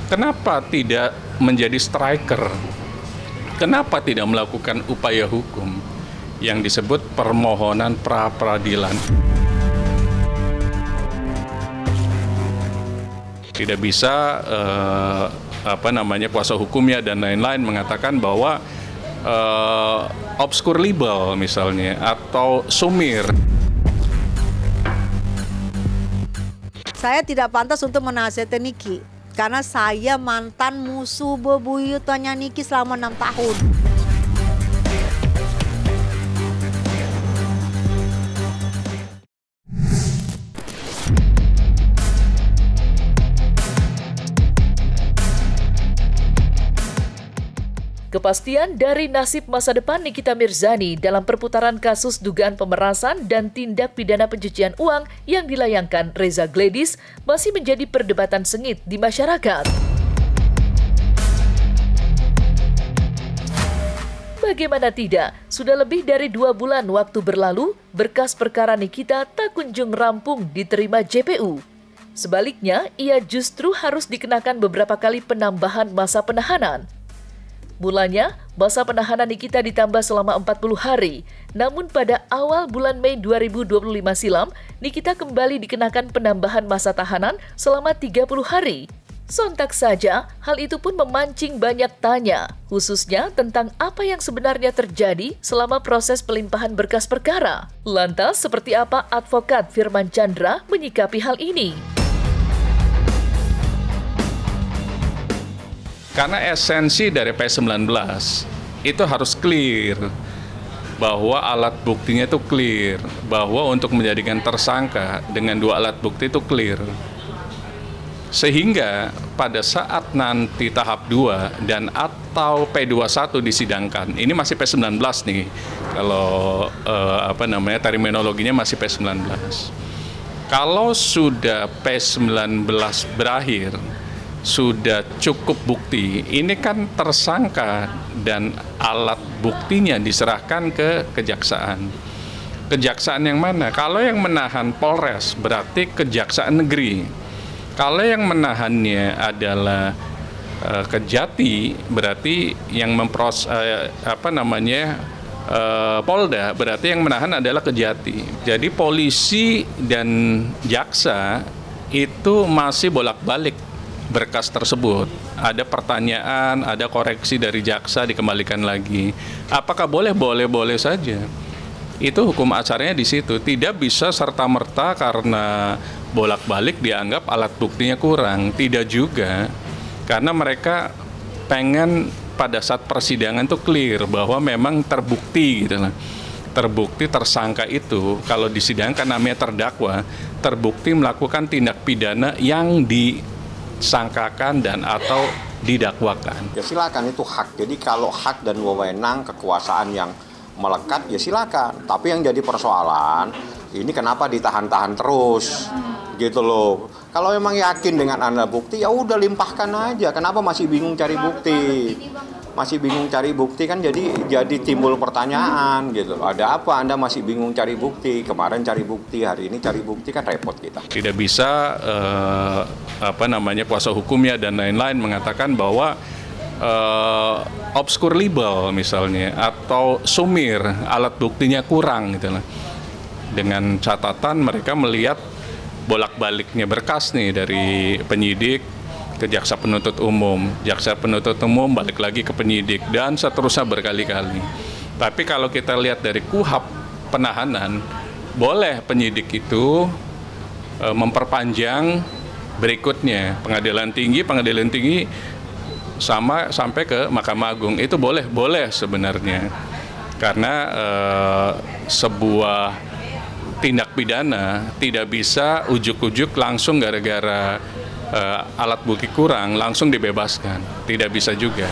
Kenapa tidak menjadi striker? Kenapa tidak melakukan upaya hukum yang disebut permohonan pra-peradilan? Tidak bisa kuasa hukumnya dan lain-lain mengatakan bahwa obscure libel misalnya atau sumir. Saya tidak pantas untuk menasihati Niki karena saya mantan musuh bebuyutannya Niki selama 6 tahun. Kepastian dari nasib masa depan Nikita Mirzani dalam perputaran kasus dugaan pemerasan dan tindak pidana pencucian uang yang dilayangkan Reza Gladys masih menjadi perdebatan sengit di masyarakat. Bagaimana tidak, sudah lebih dari 2 bulan waktu berlalu, berkas perkara Nikita tak kunjung rampung diterima JPU. Sebaliknya, ia justru harus dikenakan beberapa kali penambahan masa penahanan. Mulanya, masa penahanan Nikita ditambah selama 40 hari. Namun pada awal bulan Mei 2025 silam, Nikita kembali dikenakan penambahan masa tahanan selama 30 hari. Sontak saja, hal itu pun memancing banyak tanya, khususnya tentang apa yang sebenarnya terjadi selama proses pelimpahan berkas perkara. Lantas, seperti apa advokat Firman Chandra menyikapi hal ini? Karena esensi dari P19 itu harus clear, bahwa alat buktinya itu clear, bahwa untuk menjadikan tersangka dengan 2 alat bukti itu clear. Sehingga pada saat nanti tahap 2 dan atau P21 disidangkan, ini masih P19 nih, kalau terminologinya masih P19. Kalau sudah P19 berakhir, sudah cukup bukti, ini kan tersangka dan alat buktinya diserahkan ke kejaksaan. Kejaksaan yang mana? Kalau yang menahan Polres berarti Kejaksaan Negeri. Kalau yang menahannya adalah Kejati, berarti yang Polda, berarti yang menahan adalah Kejati. Jadi polisi dan jaksa itu masih bolak-balik berkas tersebut. Ada pertanyaan, ada koreksi dari jaksa, dikembalikan lagi. Apakah boleh? Boleh saja. Itu hukum acaranya di situ. Tidak bisa serta-merta karena bolak-balik dianggap alat buktinya kurang. Tidak juga. Karena mereka pengen pada saat persidangan itu clear bahwa memang terbukti gitu lah. Terbukti tersangka itu kalau disidangkan namanya terdakwa, terbukti melakukan tindak pidana yang disangkakan dan atau didakwakan. Ya silakan, itu hak. Jadi kalau hak dan wewenang kekuasaan yang melekat ya silakan. Tapi yang jadi persoalan ini kenapa ditahan-tahan terus gitu loh. Kalau memang yakin dengan Anda bukti ya udah limpahkan aja. Kenapa masih bingung cari bukti? Masih bingung cari bukti kan jadi timbul pertanyaan gitu. Ada apa Anda masih bingung cari bukti? Kemarin cari bukti, hari ini cari bukti, kan repot kita. Tidak bisa kuasa hukumnya dan lain-lain mengatakan bahwa obscure libel misalnya atau sumir, alat buktinya kurang gitu lah. Dengan catatan mereka melihat bolak-baliknya berkas nih dari penyidik ke jaksa penuntut umum, jaksa penuntut umum balik lagi ke penyidik, dan seterusnya berkali-kali. Tapi kalau kita lihat dari KUHP penahanan, boleh penyidik itu memperpanjang berikutnya, pengadilan tinggi sampai ke Mahkamah Agung. Itu boleh sebenarnya, karena sebuah tindak pidana tidak bisa ujuk-ujuk langsung gara-gara alat bukti kurang langsung dibebaskan, tidak bisa juga.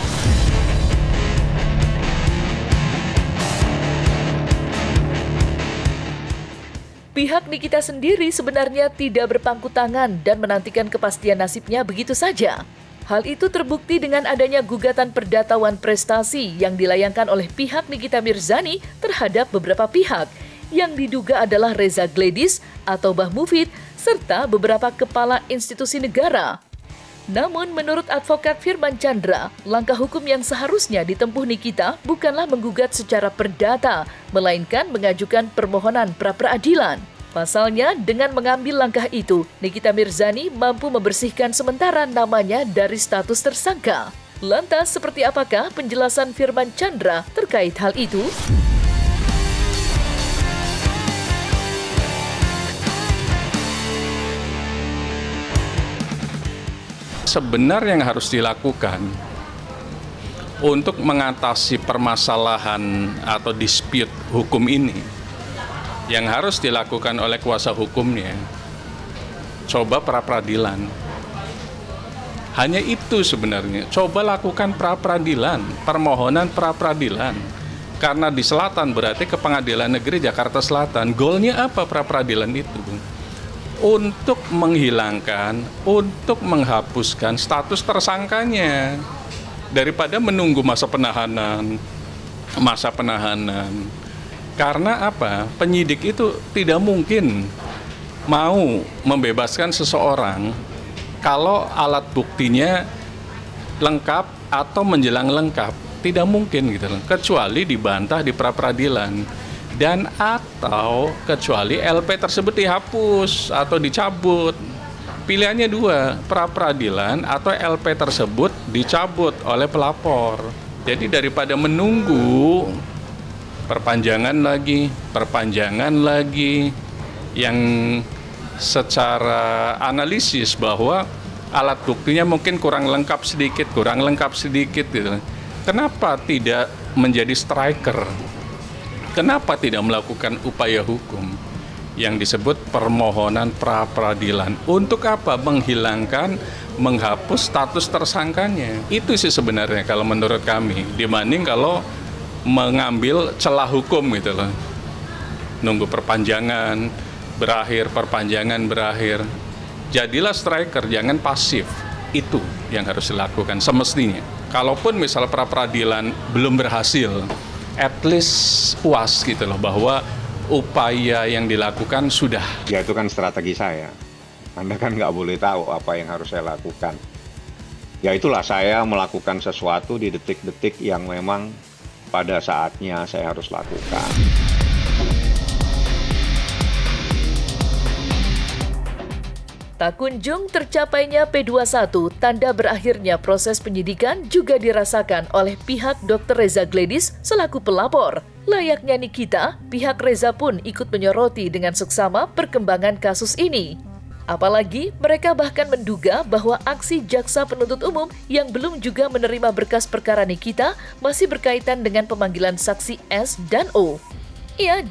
Pihak Nikita sendiri sebenarnya tidak berpangku tangan dan menantikan kepastian nasibnya begitu saja. Hal itu terbukti dengan adanya gugatan perdata prestasi yang dilayangkan oleh pihak Nikita Mirzani terhadap beberapa pihak yang diduga adalah Reza Gladys atau Bah Mufid serta beberapa kepala institusi negara. Namun menurut advokat Firman Chandra, langkah hukum yang seharusnya ditempuh Nikita bukanlah menggugat secara perdata, melainkan mengajukan permohonan pra-peradilan. Pasalnya, dengan mengambil langkah itu, Nikita Mirzani mampu membersihkan sementara namanya dari status tersangka. Lantas, seperti apakah penjelasan Firman Chandra terkait hal itu? Sebenarnya yang harus dilakukan untuk mengatasi permasalahan atau dispute hukum ini, yang harus dilakukan oleh kuasa hukumnya, coba pra-peradilan. Hanya itu sebenarnya, coba lakukan pra-peradilan, permohonan pra-peradilan. Karena di selatan berarti ke Pengadilan Negeri Jakarta Selatan. Goalnya apa pra-peradilan itu? Untuk menghilangkan, untuk menghapuskan status tersangkanya daripada menunggu masa penahanan. Karena apa? Penyidik itu tidak mungkin mau membebaskan seseorang kalau alat buktinya lengkap atau menjelang lengkap. Tidak mungkin gitu loh, kecuali dibantah di pra-peradilan. Dan atau kecuali LP tersebut dihapus atau dicabut. Pilihannya dua, pra-peradilan atau LP tersebut dicabut oleh pelapor. Jadi daripada menunggu perpanjangan lagi yang secara analisis bahwa alat buktinya mungkin kurang lengkap sedikit gitu. Kenapa tidak menjadi striker? Kenapa tidak melakukan upaya hukum yang disebut permohonan pra-peradilan? Untuk apa? Menghilangkan, menghapus status tersangkanya. Itu sih sebenarnya kalau menurut kami, dibanding kalau mengambil celah hukum gitu loh. Nunggu perpanjangan berakhir. Jadilah striker, jangan pasif. Itu yang harus dilakukan semestinya. Kalaupun misal pra-peradilan belum berhasil, at least puas gitu loh bahwa upaya yang dilakukan sudah. Ya itu kan strategi saya. Anda kan nggak boleh tahu apa yang harus saya lakukan. Ya itulah saya melakukan sesuatu di detik-detik yang memang pada saatnya saya harus lakukan. Tak kunjung tercapainya P21, tanda berakhirnya proses penyidikan juga dirasakan oleh pihak Dr. Reza Gledis selaku pelapor. Layaknya Nikita, pihak Reza pun ikut menyoroti dengan seksama perkembangan kasus ini. Apalagi mereka bahkan menduga bahwa aksi jaksa penuntut umum yang belum juga menerima berkas perkara Nikita masih berkaitan dengan pemanggilan saksi S dan O.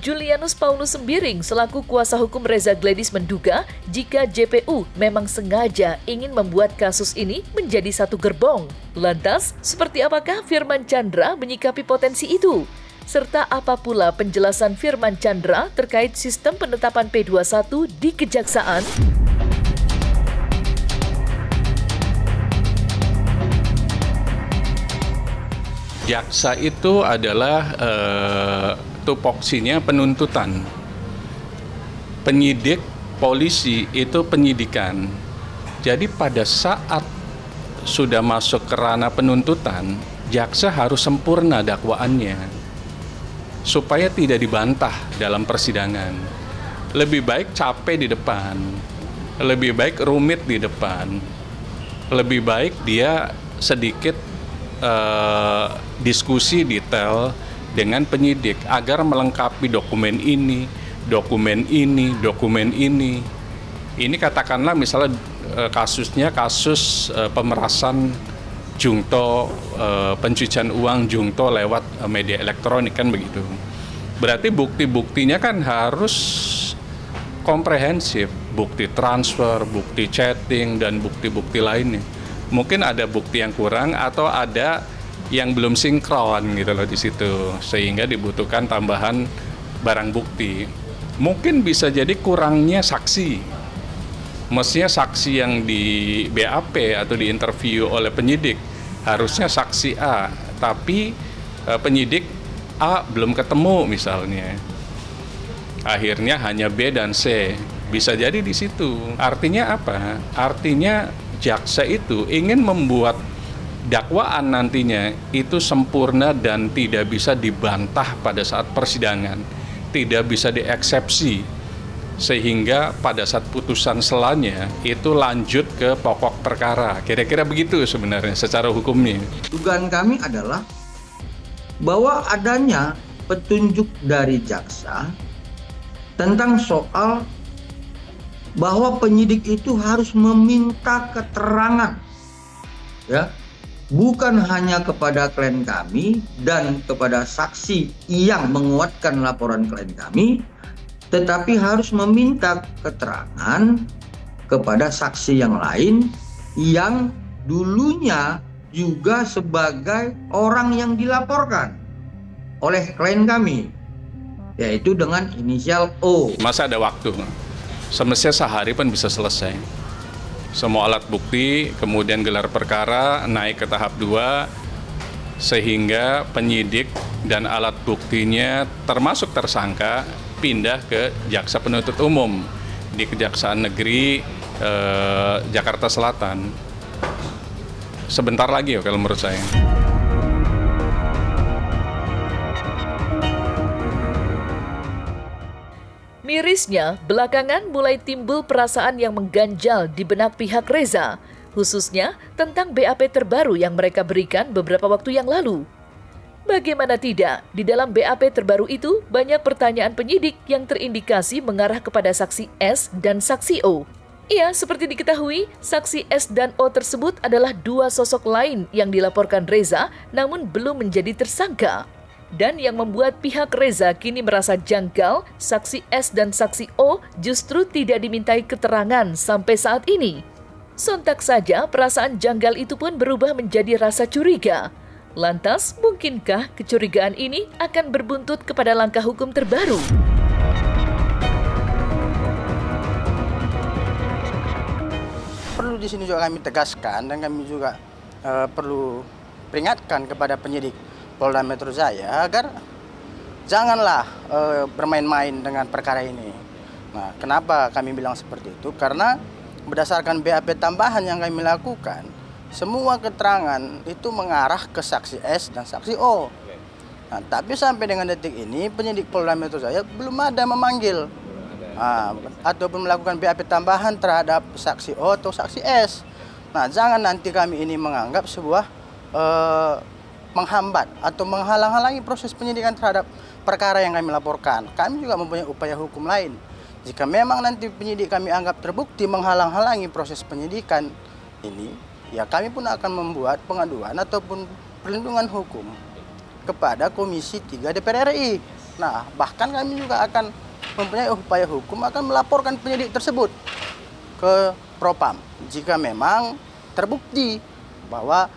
Julianus Paulus Sembiring selaku kuasa hukum Reza Gledis menduga jika JPU memang sengaja ingin membuat kasus ini menjadi satu gerbong. Lantas, seperti apakah Firman Chandra menyikapi potensi itu? Serta apa pula penjelasan Firman Chandra terkait sistem penetapan P21 di Kejaksaan? Jaksa itu adalah tupoksinya penuntutan. Penyidik, polisi itu penyidikan. Jadi pada saat sudah masuk ke ranah penuntutan, jaksa harus sempurna dakwaannya supaya tidak dibantah dalam persidangan. Lebih baik capek di depan, lebih baik rumit di depan, lebih baik dia sedikit diskusi detail dengan penyidik agar melengkapi dokumen ini. Ini katakanlah misalnya kasus pemerasan jungto, pencucian uang jungto lewat media elektronik kan begitu. Berarti bukti-buktinya kan harus komprehensif, bukti transfer, bukti chatting dan bukti-bukti lainnya. Mungkin ada bukti yang kurang atau ada yang belum sinkron gitu loh di situ, sehingga dibutuhkan tambahan barang bukti. Mungkin bisa jadi kurangnya saksi. Mestinya saksi yang di BAP atau di interview oleh penyidik harusnya saksi A, tapi penyidik A belum ketemu misalnya. Akhirnya hanya B dan C. Bisa jadi di situ. Artinya apa? Artinya jaksa itu ingin membuat dakwaan nantinya itu sempurna dan tidak bisa dibantah pada saat persidangan, tidak bisa dieksepsi, sehingga pada saat putusan selanjutnya itu lanjut ke pokok perkara. Kira-kira begitu sebenarnya secara hukumnya. Dugaan kami adalah bahwa adanya petunjuk dari jaksa tentang soal bahwa penyidik itu harus meminta keterangan, ya, bukan hanya kepada klien kami dan kepada saksi yang menguatkan laporan klien kami, tetapi harus meminta keterangan kepada saksi yang lain yang dulunya juga sebagai orang yang dilaporkan oleh klien kami, yaitu dengan inisial O. Masa ada waktu? Semestinya sehari pun bisa selesai. Semua alat bukti, kemudian gelar perkara, naik ke tahap 2, sehingga penyidik dan alat buktinya termasuk tersangka pindah ke jaksa penuntut umum di Kejaksaan Negeri Jakarta Selatan. Sebentar lagi ya kalau menurut saya. Mirisnya, belakangan mulai timbul perasaan yang mengganjal di benak pihak Reza, khususnya tentang BAP terbaru yang mereka berikan beberapa waktu yang lalu. Bagaimana tidak, di dalam BAP terbaru itu banyak pertanyaan penyidik yang terindikasi mengarah kepada saksi S dan saksi O. Iya, seperti diketahui, saksi S dan O tersebut adalah dua sosok lain yang dilaporkan Reza namun belum menjadi tersangka. Dan yang membuat pihak Reza kini merasa janggal, saksi S dan saksi O justru tidak dimintai keterangan sampai saat ini. Sontak saja perasaan janggal itu pun berubah menjadi rasa curiga. Lantas, mungkinkah kecurigaan ini akan berbuntut kepada langkah hukum terbaru? Perlu di sini juga kami tegaskan dan kami juga perlu peringatkan kepada penyidik Polda Metro Jaya agar janganlah bermain-main dengan perkara ini. Nah, kenapa kami bilang seperti itu? Karena berdasarkan BAP tambahan yang kami lakukan, semua keterangan itu mengarah ke saksi S dan saksi O. Nah, tapi sampai dengan detik ini penyidik Polda Metro Jaya belum ada memanggil ataupun melakukan BAP tambahan terhadap saksi O atau saksi S. Nah, jangan nanti kami ini menganggap sebuah menghambat atau menghalang-halangi proses penyidikan terhadap perkara yang kami laporkan. Kami juga mempunyai upaya hukum lain. Jika memang nanti penyidik kami anggap terbukti menghalang-halangi proses penyidikan ini, ya kami pun akan membuat pengaduan ataupun perlindungan hukum kepada Komisi 3 DPR RI. Nah, bahkan kami juga akan mempunyai upaya hukum akan melaporkan penyidik tersebut ke Propam jika memang terbukti bahwa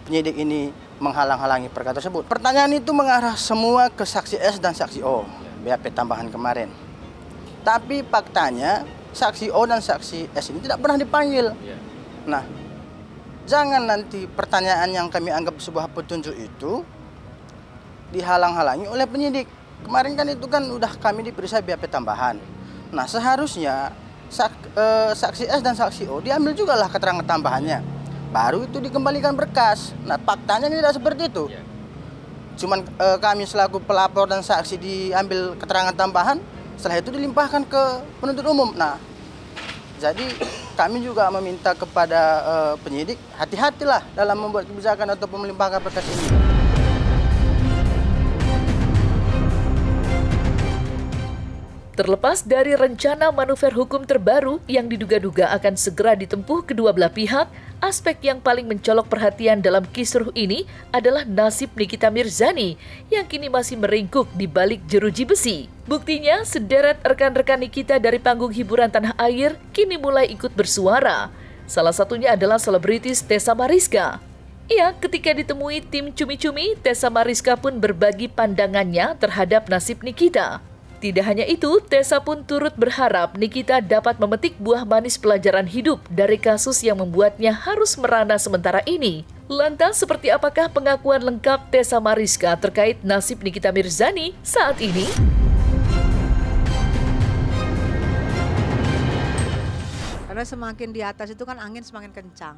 penyidik ini menghalang-halangi perkara tersebut. Pertanyaan itu mengarah semua ke saksi S dan saksi O, BAP tambahan kemarin. Tapi faktanya saksi O dan saksi S ini tidak pernah dipanggil. Nah, jangan nanti pertanyaan yang kami anggap sebuah petunjuk itu dihalang-halangi oleh penyidik. Kemarin kan itu kan udah kami diperiksa BAP tambahan. Nah, seharusnya saksi S dan saksi O diambil juga lah keterangan tambahannya. Baru itu dikembalikan berkas. Nah, faktanya tidak seperti itu. Cuman kami selaku pelapor dan saksi diambil keterangan tambahan, setelah itu dilimpahkan ke penuntut umum. Nah, jadi kami juga meminta kepada penyidik hati-hatilah dalam membuat kebijakan atau melimpahkan berkas ini. Terlepas dari rencana manuver hukum terbaru yang diduga-duga akan segera ditempuh kedua belah pihak, aspek yang paling mencolok perhatian dalam kisruh ini adalah nasib Nikita Mirzani yang kini masih meringkuk di balik jeruji besi. Buktinya, sederet rekan-rekan Nikita dari panggung hiburan tanah air kini mulai ikut bersuara. Salah satunya adalah selebritis Tessa Mariska. Ya, ketika ditemui tim Cumi-Cumi, Tessa Mariska pun berbagi pandangannya terhadap nasib Nikita. Tidak hanya itu, Tessa pun turut berharap Nikita dapat memetik buah manis pelajaran hidup dari kasus yang membuatnya harus merana sementara ini. Lantas, seperti apakah pengakuan lengkap Tessa Mariska terkait nasib Nikita Mirzani saat ini? Karena semakin di atas itu kan angin semakin kencang.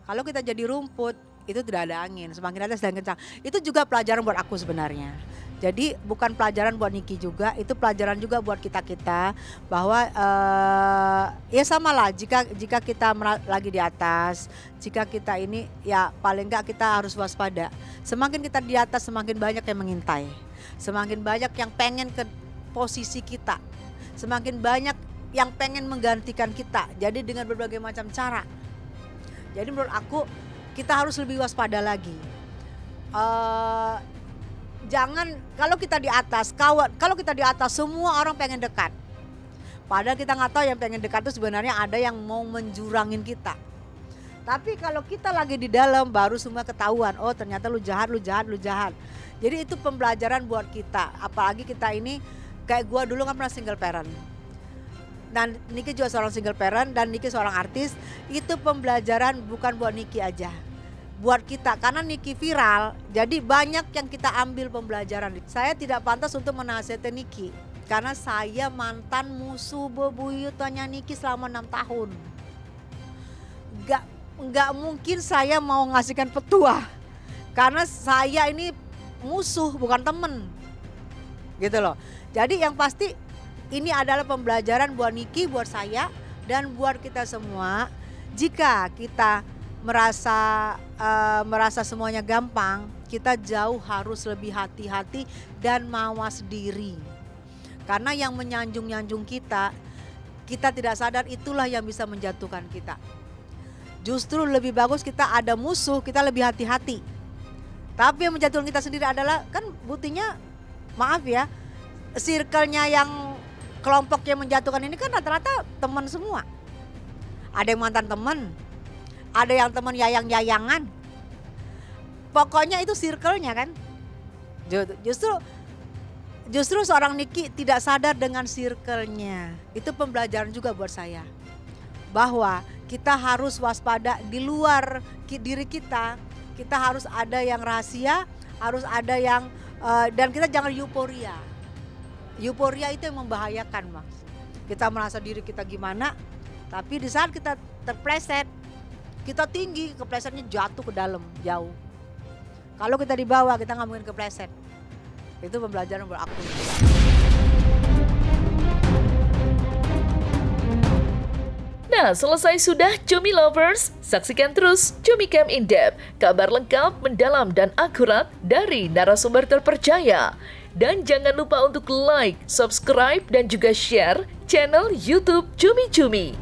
Kalau kita jadi rumput itu tidak ada angin, semakin atas dan kencang. Itu juga pelajaran buat aku sebenarnya. Jadi bukan pelajaran buat Niki juga, itu pelajaran juga buat kita-kita bahwa ya samalah jika kita lagi di atas, jika kita ini ya paling enggak kita harus waspada. Semakin kita di atas semakin banyak yang mengintai, semakin banyak yang pengen ke posisi kita, semakin banyak yang pengen menggantikan kita. Jadi dengan berbagai macam cara. Jadi menurut aku kita harus lebih waspada lagi. Jangan kalau kita di atas, kalau kita di atas semua orang pengen dekat. Padahal kita nggak tahu yang pengen dekat itu sebenarnya ada yang mau menjurangin kita. Tapi kalau kita lagi di dalam baru semua ketahuan. Oh ternyata lu jahat, lu jahat, lu jahat. Jadi itu pembelajaran buat kita. Apalagi kita ini kayak gua dulu kan pernah single parent. Dan Niki juga seorang single parent dan Niki seorang artis. Itu pembelajaran bukan buat Niki aja, buat kita, karena Niki viral, jadi banyak yang kita ambil pembelajaran. Saya tidak pantas untuk menasihati Niki, karena saya mantan musuh bebuyutannya Niki selama 6 tahun. Nggak mungkin saya mau ngasihkan petua, karena saya ini musuh bukan temen, gitu loh. Jadi yang pasti ini adalah pembelajaran buat Niki, buat saya, dan buat kita semua. Jika kita merasa semuanya gampang, kita jauh harus lebih hati-hati dan mawas diri. Karena yang menyanjung-nyanjung kita tidak sadar itulah yang bisa menjatuhkan kita. Justru lebih bagus kita ada musuh, kita lebih hati-hati. Tapi yang menjatuhkan kita sendiri adalah, kan buktinya, maaf ya, circle-nya yang kelompok yang menjatuhkan ini kan rata-rata teman semua. Ada yang mantan teman, ada yang teman yayang-yayangan. Pokoknya itu circle-nya kan. Justru seorang Niki tidak sadar dengan circle-nya. Itu pembelajaran juga buat saya. Bahwa kita harus waspada di luar diri kita. Kita harus ada yang rahasia, harus ada yang dan kita jangan euforia. Euforia itu yang membahayakan, Mas. Kita merasa diri kita gimana, tapi di saat kita terpleset, kita tinggi, keplesetnya jatuh ke dalam, jauh. Kalau kita di bawah, kita nggak mungkin kepleset. Itu pembelajaran buat aku. Nah, selesai sudah Cumi Lovers. Saksikan terus Cumi Camp In Depth, kabar lengkap, mendalam, dan akurat dari narasumber terpercaya. Dan jangan lupa untuk like, subscribe, dan juga share channel YouTube Cumi Cumi.